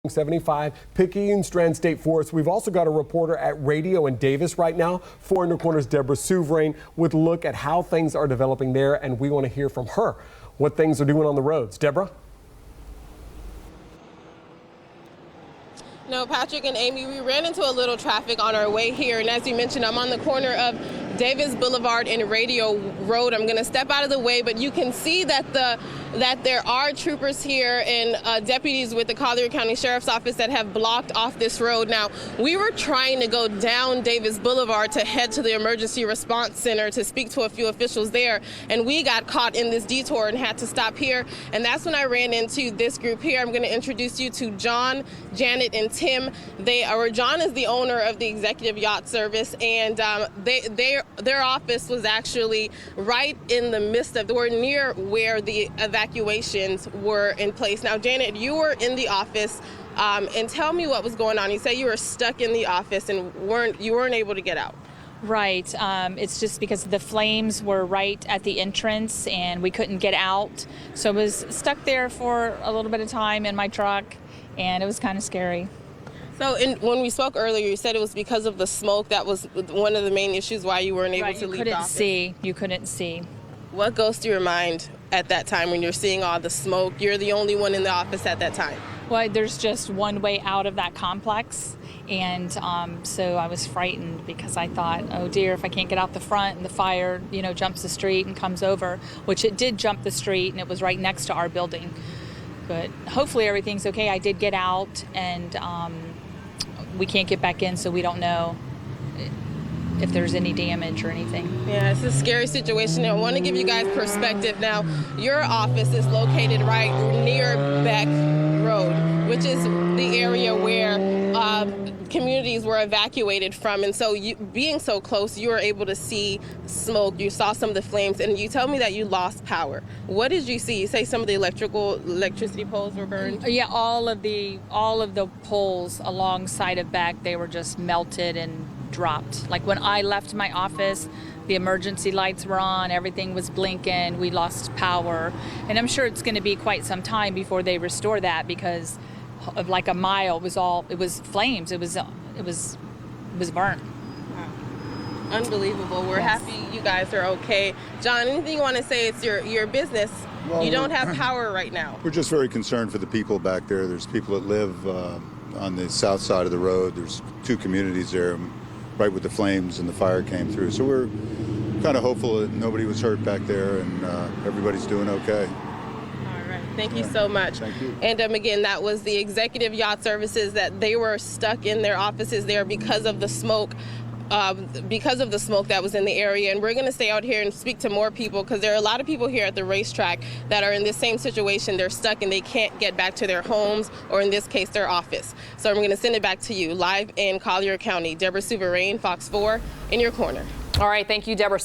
75 Picayune Strand State Forest. We've also got a reporter at Radio in Davis right now, 4 in your corners, Deborah Souverain, with a look at how things are developing there, and we want to hear from her what things are doing on the roads. Deborah? No, Patrick and Amy, we ran into a little traffic on our way here, and as you mentioned, I'm on the corner of Davis Boulevard and Radio Road. I'm going to step out of the way, but you can see that there are troopers here and deputies with the Collier County Sheriff's Office that have blocked off this road. Now, we were trying to go down Davis Boulevard to head to the Emergency Response Center to speak to a few officials there, and we got caught in this detour and had to stop here, and that's when I ran into this group here. I'm going to introduce you to John, Janet, and Tim. John is the owner of the Executive Yacht Service, and their office was actually right in the midst of, we're near where the evacuations were in place. Now, Janet, you were in the office, and tell me what was going on. You say you were stuck in the office and you weren't able to get out. Right. It's just because the flames were right at the entrance and we couldn't get out. So I was stuck there for a little bit of time in my truck, and it was kind of scary. So when we spoke earlier, you said it was because of the smoke. That was one of the main issues why you weren't able to leave the office. You couldn't see. What goes through your mind at that time when you're seeing all the smoke? You're the only one in the office at that time. Well, there's just one way out of that complex, and so I was frightened because I thought, oh dear, if I can't get out the front and the fire, jumps the street and comes over, which it did jump the street, and it was right next to our building. But hopefully everything's okay. I did get out, and we can't get back in, so we don't know if there's any damage or anything. Yeah, it's a scary situation. I want to give you guys perspective. Now, your office is located right near Beck Road, which is the area where communities were evacuated from. And so being so close, you were able to see smoke. You saw some of the flames, and you told me that you lost power. What did you see? You say some of the electricity poles were burned? Yeah, all of the poles alongside of Beck, they were just melted and dropped. Like when I left my office, the emergency lights were on, everything was blinking, we lost power. And I'm sure it's going to be quite some time before they restore that, because of like a mile it was flames. It was burnt. Wow. Unbelievable. We're happy you guys are okay. John, anything you want to say? It's your business. Well, you don't have power right now. We're just very concerned for the people back there. There's people that live on the south side of the road. There's 2 communities there, right with the flames and the fire came through. So we're kind of hopeful that nobody was hurt back there and everybody's doing okay. Thank you so much. Thank you. And again, that was the Executive Yacht Services, that they were stuck in their offices there because of the smoke. That was in the area. And we're going to stay out here and speak to more people, because there are a lot of people here at the racetrack that are in this same situation. They're stuck and they can't get back to their homes, or in this case, their office. So I'm going to send it back to you. Live in Collier County, Deborah Souverain, Fox 4, in your corner. All right, thank you, Deborah.